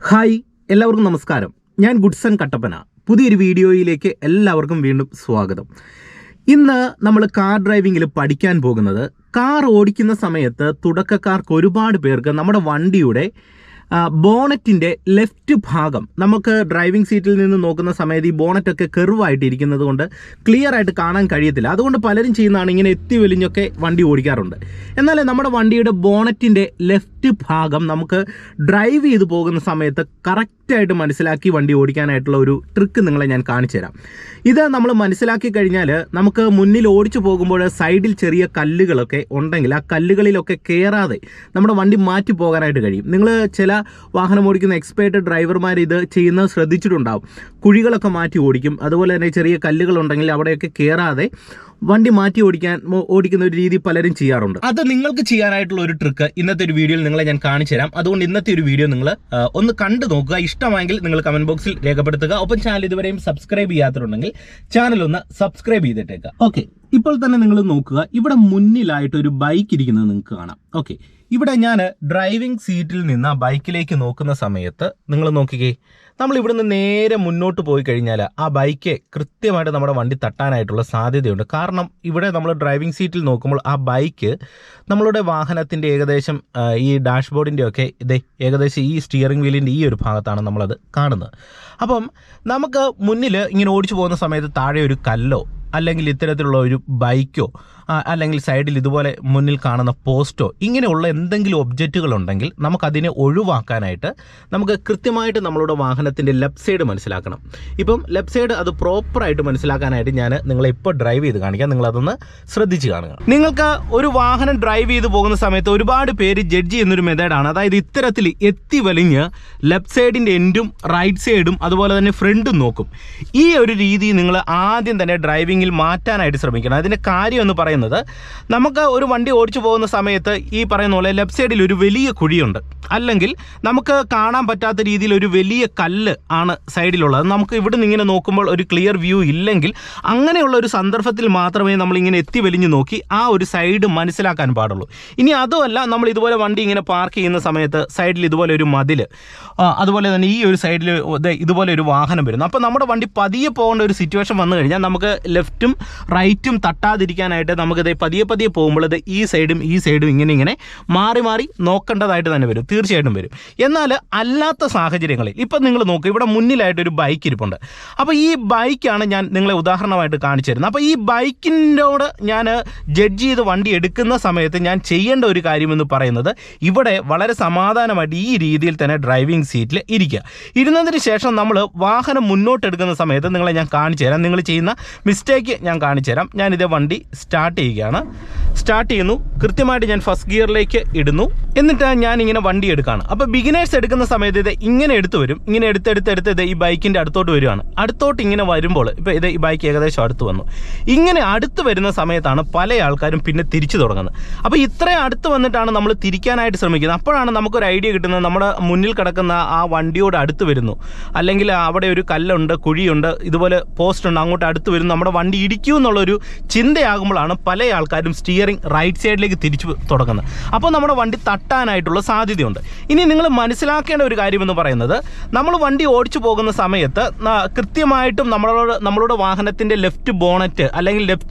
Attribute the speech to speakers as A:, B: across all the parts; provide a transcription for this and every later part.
A: Hi, എല്ലാവർക്കും നമസ്കാരം. ഞാൻ ഗുഡ്സൺ കട്ടപ്പന. പുതിയൊരു വീഡിയോയിലേക്ക് എല്ലാവർക്കും വീണ്ടും സ്വാഗതം. ഇന്ന് നമ്മൾ കാർ ഡ്രൈവിങ്ങിൽ പഠിക്കാൻ പോകുന്നത്, കാർ ഓടിക്കുന്ന സമയത്ത് തുടക്കക്കാർക്ക് ഒരുപാട് പേർക്ക് നമ്മുടെ വണ്ടിയുടെ ബോണറ്റിൻ്റെ ലെഫ്റ്റ് ഭാഗം, നമുക്ക് ഡ്രൈവിംഗ് സീറ്റിൽ നിന്ന് നോക്കുന്ന സമയത്ത് ഈ ബോണറ്റൊക്കെ കെർവായിട്ട് ഇരിക്കുന്നത് കൊണ്ട് ക്ലിയർ ആയിട്ട് കാണാൻ കഴിയത്തില്ല. അതുകൊണ്ട് പലരും ചെയ്യുന്നതാണ് ഇങ്ങനെ എത്തി വലിഞ്ഞൊക്കെ വണ്ടി ഓടിക്കാറുണ്ട്. എന്നാൽ നമ്മുടെ വണ്ടിയുടെ ബോണറ്റിൻ്റെ ലെഫ്റ്റ് ഭാഗം നമുക്ക് ഡ്രൈവ് ചെയ്ത് പോകുന്ന സമയത്ത് കറക്റ്റായിട്ട് മനസ്സിലാക്കി വണ്ടി ഓടിക്കാനായിട്ടുള്ള ഒരു ട്രിക്ക് നിങ്ങളെ ഞാൻ കാണിച്ചു തരാം. ഇത് നമ്മൾ മനസ്സിലാക്കി കഴിഞ്ഞാൽ നമുക്ക് മുന്നിൽ ഓടിച്ചു പോകുമ്പോൾ സൈഡിൽ ചെറിയ കല്ലുകളൊക്കെ ഉണ്ടെങ്കിൽ ആ കല്ലുകളിലൊക്കെ കയറാതെ നമ്മുടെ വണ്ടി മാറ്റി പോകാനായിട്ട് കഴിയും. നിങ്ങൾ ചില വാഹനം ഓടിക്കുന്ന എക്സ്പേർട്ട് ഡ്രൈവർമാർ ഇത് ചെയ്യുന്നത് ശ്രദ്ധിച്ചിട്ടുണ്ടാവും. കുഴികളൊക്കെ മാറ്റി ഓടിക്കും. അതുപോലെ തന്നെ ചെറിയ കല്ലുകളുണ്ടെങ്കിൽ അവിടെയൊക്കെ കയറാതെ വണ്ടി മാറ്റി ഓടിക്കുന്ന ഒരു രീതി പലരും ചെയ്യാറുണ്ട്. അത് നിങ്ങൾക്ക് ചെയ്യാനായിട്ടുള്ള ഒരു ട്രിക്ക് ഇന്നത്തെ ഒരു വീഡിയോയിൽ നിങ്ങളെ ഞാൻ കാണിച്ചു തരാം. അതുകൊണ്ട് ഇന്നത്തെ ഒരു വീഡിയോ നിങ്ങൾ ഒന്ന് കണ്ടു നോക്കുക. ഇഷ്ടമായെങ്കിൽ നിങ്ങൾ കമന്റ് ബോക്സിൽ രേഖപ്പെടുത്തുക. ഒപ്പം ചാനൽ ഇതുവരെയും സബ്സ്ക്രൈബ് ചെയ്യാത്തതുണ്ടെങ്കിൽ ചാനൽ ഒന്ന് സബ്സ്ക്രൈബ് ചെയ്തിട്ടേക്കുക. ഓക്കെ, ഇപ്പോൾ തന്നെ നിങ്ങൾ നോക്കുക. ഇവിടെ മുന്നിലായിട്ട് ഒരു ബൈക്ക് ഇരിക്കുന്നത് നിങ്ങൾക്ക് കാണാം. ഓക്കെ, ഇവിടെ ഞാൻ ഡ്രൈവിംഗ് സീറ്റിൽ നിന്ന് ആ ബൈക്കിലേക്ക് നോക്കുന്ന സമയത്ത് നിങ്ങൾ നോക്കിക്കേ, നമ്മൾ ഇവിടുന്ന് നേരെ മുന്നോട്ട് പോയി കഴിഞ്ഞാൽ ആ ബൈക്ക് കൃത്യമായിട്ട് നമ്മുടെ വണ്ടി തട്ടാനായിട്ടുള്ള സാധ്യതയുണ്ട്. കാരണം ഇവിടെ നമ്മൾ ഡ്രൈവിംഗ് സീറ്റിൽ നോക്കുമ്പോൾ ആ ബൈക്ക് നമ്മളുടെ വാഹനത്തിൻ്റെ ഏകദേശം ഈ ഡാഷ്ബോർഡിൻ്റെ ഒക്കെ ഏകദേശം ഈ സ്റ്റിയറിംഗ് വീലിൻ്റെ ഈ ഒരു ഭാഗത്താണ് നമ്മളത് കാണുന്നത്. അപ്പം നമുക്ക് മുന്നിൽ ഇങ്ങനെ ഓടിച്ചു പോകുന്ന സമയത്ത് താഴെ ഒരു കല്ലോ അല്ലെങ്കിൽ ഇത്തരത്തിലുള്ള ഒരു ബൈക്കോ അല്ലെങ്കിൽ സൈഡിൽ ഇതുപോലെ മുന്നിൽ കാണുന്ന പോസ്റ്റോ ഇങ്ങനെയുള്ള എന്തെങ്കിലും ഒബ്ജക്റ്റുകൾ ഉണ്ടെങ്കിൽ നമുക്കതിനെ ഒഴിവാക്കാനായിട്ട് നമുക്ക് കൃത്യമായിട്ട് നമ്മളുടെ വാഹനത്തിൻ്റെ ലെഫ്റ്റ് സൈഡ് മനസ്സിലാക്കണം. ഇപ്പം ലെഫ്റ്റ് സൈഡ് അത് പ്രോപ്പറായിട്ട് മനസ്സിലാക്കാനായിട്ട് ഞാൻ നിങ്ങളെ ഇപ്പോൾ ഡ്രൈവ് ചെയ്ത് കാണിക്കാം. നിങ്ങളതൊന്ന് ശ്രദ്ധിച്ച് കാണുക. നിങ്ങൾക്ക് ഒരു വാഹനം ഡ്രൈവ് ചെയ്ത് പോകുന്ന സമയത്ത് ഒരുപാട് പേര് ജഡ്ജ് ചെയ്യുന്നൊരു മെത്തേഡാണ്. അതായത് ഇത്തരത്തിൽ എത്തി വലിഞ്ഞ് ലെഫ്റ്റ് സൈഡിൻ്റെ എൻഡും റൈറ്റ് സൈഡും അതുപോലെ തന്നെ ഫ്രണ്ടും നോക്കും. ഈ ഒരു രീതി നിങ്ങൾ ആദ്യം തന്നെ ഡ്രൈവിങ്ങിൽ മാറ്റാനായിട്ട് ശ്രമിക്കണം. അതിൻ്റെ കാര്യം എന്ന് പറയുന്നത്, നമുക്ക് ഒരു വണ്ടി ഓടിച്ചു പോകുന്ന സമയത്ത് ഈ പറയുന്ന പോലെ ലെഫ്റ്റ് സൈഡിൽ ഒരു വലിയ കുഴിയുണ്ട്, അല്ലെങ്കിൽ നമുക്ക് കാണാൻ പറ്റാത്ത രീതിയിൽ ഒരു വലിയ കല്ല് ആണ് സൈഡിലുള്ളത്. നമുക്ക് ഇവിടെ നിന്ന് ഇങ്ങനെ നോക്കുമ്പോൾ ഒരു ക്ലിയർ വ്യൂ ഇല്ലെങ്കിൽ അങ്ങനെയുള്ള ഒരു സന്ദർഭത്തിൽ മാത്രമേ നമ്മളിങ്ങനെ എത്തി വലിഞ്ഞ് നോക്കി ആ ഒരു സൈഡ് മനസ്സിലാക്കാൻ പാടുള്ളൂ. ഇനി അതുമല്ല, നമ്മൾ ഇതുപോലെ വണ്ടി ഇങ്ങനെ പാർക്ക് ചെയ്യുന്ന സമയത്ത് സൈഡിൽ ഇതുപോലെ ഒരു മതിൽ, അതുപോലെ തന്നെ ഈ ഒരു സൈഡിൽ ഇതുപോലെ ഒരു വാഹനം വരുന്നു. അപ്പോൾ നമ്മുടെ വണ്ടി പതിയെ പോകേണ്ട ഒരു സിറ്റുവേഷൻ വന്നു കഴിഞ്ഞാൽ നമുക്ക് ലെഫ്റ്റും റൈറ്റും തട്ടാതിരിക്കാനായിട്ട് നമുക്കിത് പതിയെ പോകുമ്പോൾ ഈ സൈഡും ഇങ്ങനെ മാറി മാറി നോക്കേണ്ടതായിട്ട് തന്നെ വരും, തീർച്ചയായിട്ടും വരും. എന്നാൽ അല്ലാത്ത സാഹചര്യങ്ങളിൽ ഇപ്പം നിങ്ങൾ നോക്കുക, ഇവിടെ മുന്നിലായിട്ടൊരു ബൈക്ക് ഇരിപ്പുണ്ട്. അപ്പോൾ ഈ ബൈക്കാണ് ഞാൻ നിങ്ങളെ ഉദാഹരണമായിട്ട് കാണിച്ചു തരുന്നത്. അപ്പോൾ ഈ ബൈക്കിനോട് ഞാൻ ജഡ്ജ് ചെയ്ത് വണ്ടി എടുക്കുന്ന സമയത്ത് ഞാൻ ചെയ്യേണ്ട ഒരു കാര്യമെന്ന് പറയുന്നത്, ഇവിടെ വളരെ സമാധാനമായിട്ട് ഈ രീതിയിൽ തന്നെ ഡ്രൈവിംഗ് സീറ്റിൽ ഇരിക്കുക. ഇരുന്നതിന് ശേഷം നമ്മൾ വാഹനം മുന്നോട്ടെടുക്കുന്ന സമയത്ത് നിങ്ങളെ ഞാൻ കാണിച്ചു തരാം. നിങ്ങൾ ചെയ്യുന്ന മിസ്റ്റേക്ക് ഞാൻ കാണിച്ചു തരാം. ഞാനിത് വണ്ടി സ്റ്റാർട്ട് ചെയ്യുന്നു. കൃത്യമായിട്ട് ഞാൻ ഫസ്റ്റ് ഗിയറിലേക്ക് ഇടുന്നു. എന്നിട്ട് ഞാൻ ഇങ്ങനെ വണ്ടി എടുക്കുകയാണ്. അപ്പോൾ ബിഗിനേഴ്സ് എടുക്കുന്ന സമയത്ത് ഇത് ഇങ്ങനെ എടുത്ത് വരും. ഇങ്ങനെ എടുത്ത് ഇത് ഈ ബൈക്കിൻ്റെ അടുത്തോട്ട് വരികയാണ്. അടുത്തോട്ട് ഇങ്ങനെ വരുമ്പോൾ ഇപ്പോൾ ഇത് ഈ ബൈക്ക് ഏകദേശം അടുത്ത് വന്നു. ഇങ്ങനെ അടുത്ത് വരുന്ന സമയത്താണ് പല ആൾക്കാരും പിന്നെ തിരിച്ചു തുടങ്ങുന്നത്. അപ്പോൾ ഇത്രയും അടുത്ത് വന്നിട്ടാണ് നമ്മൾ തിരിക്കാനായിട്ട് ശ്രമിക്കുന്നത്. അപ്പോഴാണ് നമുക്കൊരു ഐഡിയ കിട്ടുന്നത്, നമ്മുടെ മുന്നിൽ കിടക്കുന്ന ആ വണ്ടിയോട് അടുത്ത് വരുന്നു, അല്ലെങ്കിൽ അവിടെ ഒരു കല്ലുണ്ട്, കുഴിയുണ്ട്, ഇതുപോലെ പോസ്റ്റ് ഉണ്ട്, അങ്ങോട്ട് അടുത്ത് വരുന്നു, നമ്മുടെ വണ്ടി ഇടിക്കൂ എന്നുള്ളൊരു ചിന്തയാകുമ്പോഴാണ് പല ആൾക്കാരും സ്റ്റിയറിംഗ് റൈറ്റ് സൈഡിലേക്ക് തിരിച്ചു തുടങ്ങുന്നത്. അപ്പോൾ നമ്മുടെ വണ്ടി തട്ടാനായിട്ടുള്ള സാധ്യതയുണ്ട്. ഇനി നിങ്ങൾ മനസ്സിലാക്കേണ്ട ഒരു കാര്യമെന്ന് പറയുന്നത്, നമ്മൾ വണ്ടി ഓടിച്ചു പോകുന്ന സമയത്ത് കൃത്യമായിട്ടും നമ്മളുടെ വാഹനത്തിൻ്റെ ലെഫ്റ്റ് ബോണറ്റ് അല്ലെങ്കിൽ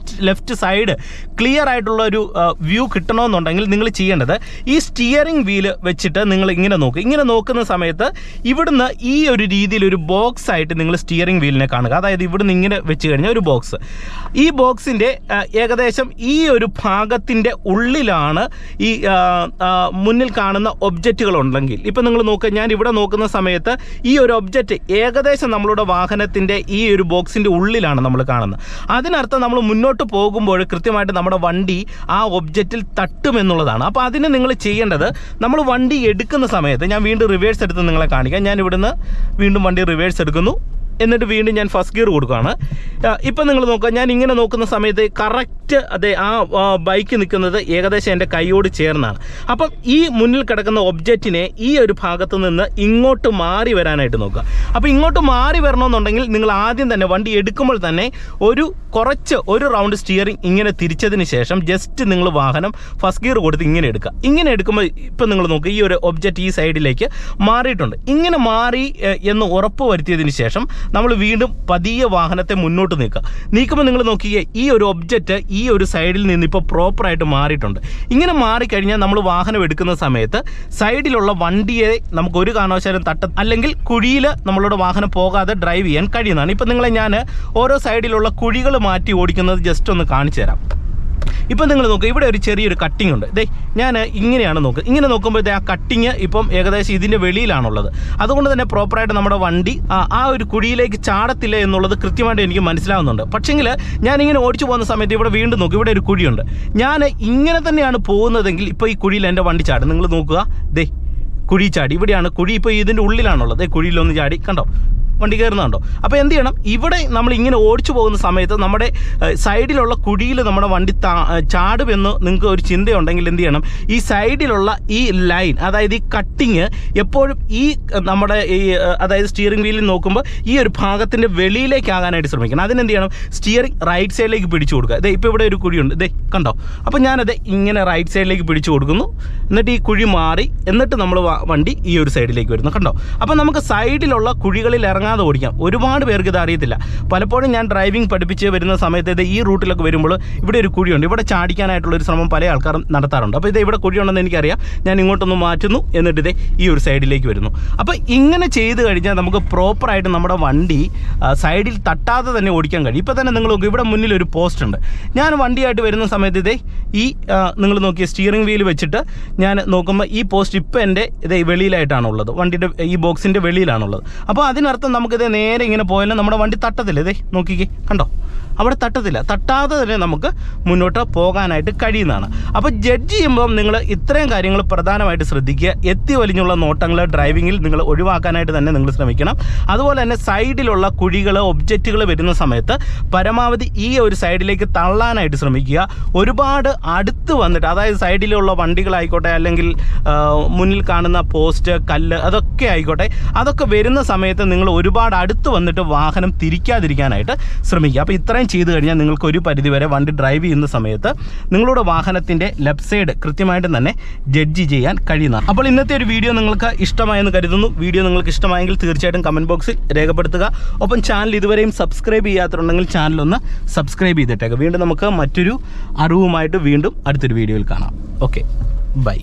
A: ലെഫ്റ്റ് സൈഡ് ക്ലിയർ ആയിട്ടുള്ള ഒരു വ്യൂ കിട്ടണമെന്നുണ്ടെങ്കിൽ നിങ്ങൾ ചെയ്യേണ്ടത്, ഈ സ്റ്റിയറിംഗ് വീല് വെച്ചിട്ട് നിങ്ങൾ ഇങ്ങനെ നോക്കുന്ന സമയത്ത് ഇവിടുന്ന് ഈ ഒരു രീതിയിൽ ഒരു ബോക്സ് ആയിട്ട് നിങ്ങൾ സ്റ്റിയറിംഗ് വീലിനെ കാണുക. അതായത് ഇവിടുന്ന് ഇങ്ങനെ വെച്ച് കഴിഞ്ഞാൽ ഒരു ബോക്സ്, ഈ ബോക്സിൻ്റെ ഏകദേശം ഈ ഒരു ഭാഗത്തിൻ്റെ ഉള്ളിലാണ് ഈ മുന്നിൽ കാണുന്ന ഒബ്ജക്റ്റുകൾ ഉണ്ടെങ്കിൽ, ഇപ്പം നിങ്ങൾ നോക്കുക, ഞാൻ ഇവിടെ നോക്കുന്ന സമയത്ത് ഈ ഒരു ഒബ്ജക്റ്റ് ഏകദേശം നമ്മളുടെ വാഹനത്തിൻ്റെ ഈ ഒരു ബോക്സിൻ്റെ ഉള്ളിലാണ് നമ്മൾ കാണുന്നത്. അതിനർത്ഥം നമ്മൾ മുന്നോട്ട് പോകുമ്പോൾ കൃത്യമായിട്ട് നമ്മുടെ വണ്ടി ആ ഒബ്ജക്റ്റിൽ തട്ടുമെന്നുള്ളതാണ്. അപ്പോൾ അതിന് നിങ്ങൾ ചെയ്യേണ്ടത്, നമ്മൾ വണ്ടി എടുക്കുന്ന സമയത്ത്, ഞാൻ വീണ്ടും റിവേഴ്സ് എടുത്ത് നിങ്ങളെ കാണിക്കാം. ഞാൻ ഇവിടുന്ന് വീണ്ടും വണ്ടി റിവേഴ്സ് എടുക്കുന്നു. എന്നിട്ട് വീണ്ടും ഞാൻ ഫസ്റ്റ് ഗിയർ കൊടുക്കുകയാണ്. ഇപ്പം നിങ്ങൾ നോക്കുക, ഞാൻ ഇങ്ങനെ നോക്കുന്ന സമയത്ത് കറക്റ്റ് ജസ്റ്റ് അതെ ആ ബൈക്ക് നിൽക്കുന്നത് ഏകദേശം എൻ്റെ കൈയോട് ചേർന്നാണ്. അപ്പം ഈ മുന്നിൽ കിടക്കുന്ന ഒബ്ജക്റ്റിനെ ഈ ഒരു ഭാഗത്ത് നിന്ന് ഇങ്ങോട്ട് മാറി വരാനായിട്ട് നോക്കുക. അപ്പോൾ ഇങ്ങോട്ട് മാറി വരണമെന്നുണ്ടെങ്കിൽ നിങ്ങൾ ആദ്യം തന്നെ വണ്ടി എടുക്കുമ്പോൾ തന്നെ ഒരു റൗണ്ട് സ്റ്റിയറിംഗ് ഇങ്ങനെ തിരിച്ചതിന് ശേഷം ജസ്റ്റ് നിങ്ങൾ വാഹനം ഫസ്റ്റ് ഗിയർ കൊടുത്ത് ഇങ്ങനെ എടുക്കുക. ഇങ്ങനെ എടുക്കുമ്പോൾ ഇപ്പം നിങ്ങൾ നോക്കുക, ഈ ഒരു ഒബ്ജക്റ്റ് ഈ സൈഡിലേക്ക് മാറിയിട്ടുണ്ട്. ഇങ്ങനെ മാറി എന്ന് ഉറപ്പ് വരുത്തിയതിന് ശേഷം നമ്മൾ വീണ്ടും പതിയെ വാഹനത്തെ മുന്നോട്ട് നീക്കുമ്പോൾ നിങ്ങൾ നോക്കിയേ, ഈ ഒരു ഒബ്ജക്റ്റ് ഈ ഒരു സൈഡിൽ നിന്ന് ഇപ്പോൾ പ്രോപ്പറായിട്ട് മാറിയിട്ടുണ്ട്. ഇങ്ങനെ മാറിക്കഴിഞ്ഞാൽ നമ്മൾ വാഹനം എടുക്കുന്ന സമയത്ത് സൈഡിലുള്ള വണ്ടിയെ നമുക്ക് ഒരു കാരണവശാലും അല്ലെങ്കിൽ കുഴിയിൽ നമ്മളുടെ വാഹനം പോകാതെ ഡ്രൈവ് ചെയ്യാൻ കഴിയുന്നതാണ്. ഇപ്പം നിങ്ങളെ ഞാൻ ഓരോ സൈഡിലുള്ള കുഴികൾ മാറ്റി ഓടിക്കുന്നത് ജസ്റ്റ് ഒന്ന് കാണിച്ചു തരാം. ഇപ്പം നിങ്ങൾ നോക്കുക, ഇവിടെ ഒരു ചെറിയൊരു കട്ടിങ് ഉണ്ട്. ഇതേ ഞാൻ ഇങ്ങനെയാണ് നോക്കുക. ഇങ്ങനെ നോക്കുമ്പോൾ ആ കട്ടിങ് ഇപ്പം ഏകദേശം ഇതിൻ്റെ വെളിയിലാണുള്ളത്. അതുകൊണ്ട് തന്നെ പ്രോപ്പറായിട്ട് നമ്മുടെ വണ്ടി ആ ഒരു കുഴിയിലേക്ക് ചാടത്തില്ല എന്നുള്ളത് കൃത്യമായിട്ട് എനിക്ക് മനസ്സിലാവുന്നുണ്ട്. പക്ഷേങ്കിൽ ഞാനിങ്ങനെ ഓടിച്ചു പോകുന്ന സമയത്ത് ഇവിടെ വീണ്ടും നോക്കുക, ഇവിടെ ഒരു കുഴിയുണ്ട്. ഞാൻ ഇങ്ങനെ തന്നെയാണ് പോകുന്നതെങ്കിൽ ഇപ്പോൾ ഈ കുഴിയിൽ എൻ്റെ വണ്ടി ചാടും. നിങ്ങൾ നോക്കുക, ദേ കുഴി ചാടി. ഇവിടെയാണ് കുഴി, ഇപ്പോൾ ഇതിൻ്റെ ഉള്ളിലാണുള്ളത്. കുഴിയിലൊന്ന് ചാടി, കണ്ടോ വണ്ടി കയറുന്നുണ്ടോ? അപ്പോൾ എന്ത് ചെയ്യണം, ഇവിടെ നമ്മൾ ഇങ്ങനെ ഓടിച്ചു പോകുന്ന സമയത്ത് നമ്മുടെ സൈഡിലുള്ള കുഴിയിൽ നമ്മുടെ വണ്ടി ചാടുമെന്ന് നിങ്ങൾക്ക് ഒരു ചിന്തയുണ്ടെങ്കിൽ എന്ത് ചെയ്യണം, ഈ സൈഡിലുള്ള ഈ ലൈൻ, അതായത് ഈ കട്ടിങ് എപ്പോഴും ഈ നമ്മുടെ അതായത് സ്റ്റിയറിംഗ് വീലിൽ നോക്കുമ്പോൾ ഈ ഒരു ഭാഗത്തിൻ്റെ വെളിയിലേക്കാകാനായിട്ട് ശ്രമിക്കണം. അതിനെന്ത് ചെയ്യണം, സ്റ്റിയറിംഗ് റൈറ്റ് സൈഡിലേക്ക് പിടിച്ചു കൊടുക്കുക. ഇതേ ഇപ്പോൾ ഇവിടെ ഒരു കുഴിയുണ്ട്, ഇതേ കണ്ടോ? അപ്പോൾ ഞാനത് ഇങ്ങനെ റൈറ്റ് സൈഡിലേക്ക് പിടിച്ചു കൊടുക്കുന്നു. എന്നിട്ട് ഈ കുഴി മാറി, എന്നിട്ട് നമ്മൾ വണ്ടി ഈ ഒരു സൈഡിലേക്ക് വരുന്നു, കണ്ടോ? അപ്പോൾ നമുക്ക് സൈഡിലുള്ള കുഴികളിൽ ഇറങ്ങാതെ ഓടിക്കാം. ഒരുപാട് പേർക്ക് ഇത് അറിയത്തില്ല. പലപ്പോഴും ഞാൻ ഡ്രൈവിംഗ് പഠിപ്പിച്ച് വരുന്ന സമയത്ത് ഈ റൂട്ടിലൊക്കെ വരുമ്പോൾ ഇവിടെ ഒരു കുഴിയുണ്ട്, ഇവിടെ ചാടിക്കാനായിട്ടുള്ളൊരു ശ്രമം പല ആൾക്കാരും നടത്താറുണ്ട്. അപ്പോൾ ഇവിടെ കുഴിയുണ്ടെന്ന് എനിക്കറിയാം, ഞാൻ ഇങ്ങോട്ടൊന്ന് മാറ്റുന്നു, എന്നിട്ട് ഈ ഒരു സൈഡിലേക്ക് വരുന്നു. അപ്പോൾ ഇങ്ങനെ ചെയ്ത് കഴിഞ്ഞാൽ നമുക്ക് പ്രോപ്പറായിട്ട് നമ്മുടെ വണ്ടി സൈഡിൽ തട്ടാതെ തന്നെ ഓടിക്കാൻ കഴിയും. ഇപ്പോൾ തന്നെ നിങ്ങൾ നോക്കുക, ഇവിടെ മുന്നിൽ ഒരു പോസ്റ്റ് ഉണ്ട്. ഞാൻ വണ്ടിയായിട്ട് വരുന്ന സമയത്ത് ഈ നിങ്ങൾ നോക്കിയ സ്റ്റിയറിംഗ് വീൽ വെച്ചിട്ട് ഞാൻ നോക്കുമ്പോൾ ഈ പോസ്റ്റ് ഇപ്പോൾ എൻ്റെ വെളിയിലായിട്ടാണുള്ളത്, വണ്ടിയുടെ ഈ ബോക്സിൻ്റെ വെളിയിലാണുള്ളത്. അപ്പോൾ അതിനർത്ഥം നമുക്കിത് നേരെ ഇങ്ങനെ പോയാലും നമ്മുടെ വണ്ടി തട്ടത്തില്ല. നോക്കിക്കേ, കണ്ടോ? അവിടെ തട്ടാതെ തന്നെ നമുക്ക് മുന്നോട്ട് പോകാനായിട്ട് കഴിയുന്നതാണ്. അപ്പോൾ ജഡ്ജ് ചെയ്യുമ്പം നിങ്ങൾ ഇത്രയും കാര്യങ്ങൾ പ്രധാനമായിട്ട് ശ്രദ്ധിക്കുക. എത്തി വലിഞ്ഞുള്ള നോട്ടങ്ങൾ ഡ്രൈവിങ്ങിൽ നിങ്ങൾ ഒഴിവാക്കാനായിട്ട് തന്നെ നിങ്ങൾ ശ്രമിക്കണം. അതുപോലെ തന്നെ സൈഡിലുള്ള കുഴികൾ, ഒബ്ജക്റ്റുകൾ വരുന്ന സമയത്ത് പരമാവധി ഈ ഒരു സൈഡിലേക്ക് തള്ളാനായിട്ട് ശ്രമിക്കുക. ഒരുപാട് അടുത്ത് വന്നിട്ട്, അതായത് സൈഡിലുള്ള വണ്ടികളായിക്കോട്ടെ, അല്ലെങ്കിൽ മുന്നിൽ കാണുന്ന പോസ്റ്റ്, കല്ല്, അതൊക്കെ ആയിക്കോട്ടെ, അതൊക്കെ വരുന്ന സമയത്ത് നിങ്ങൾ ഒരുപാട് അടുത്ത് വന്നിട്ട് വാഹനം തിരിക്കാതിരിക്കാനായിട്ട് ശ്രമിക്കുക. അപ്പോൾ ഇത്രയും ചെയ്ത് കഴിഞ്ഞാൽ നിങ്ങൾക്ക് ഒരു പരിധിവരെ വണ്ടി ഡ്രൈവ് ചെയ്യുന്ന സമയത്ത് നിങ്ങളുടെ വാഹനത്തിൻ്റെ ലെഫ്റ്റ് സൈഡ് കൃത്യമായിട്ട് തന്നെ ജഡ്ജ് ചെയ്യാൻ കഴിയുന്നതാണ്. അപ്പോൾ ഇന്നത്തെ ഒരു വീഡിയോ നിങ്ങൾക്ക് ഇഷ്ടമായെന്ന് കരുതുന്നു. വീഡിയോ നിങ്ങൾക്ക് ഇഷ്ടമായെങ്കിൽ തീർച്ചയായിട്ടും കമൻറ്റ് ബോക്സിൽ രേഖപ്പെടുത്തുക. ഒപ്പം ചാനൽ ഇതുവരെയും സബ്സ്ക്രൈബ് ചെയ്യാത്തുണ്ടെങ്കിൽ ചാനലൊന്ന് സബ്സ്ക്രൈബ് ചെയ്തിട്ടേക്കുക. വീണ്ടും നമുക്ക് മറ്റൊരു അറിവുമായിട്ട് വീണ്ടും അടുത്തൊരു വീഡിയോയിൽ കാണാം. Okay, by.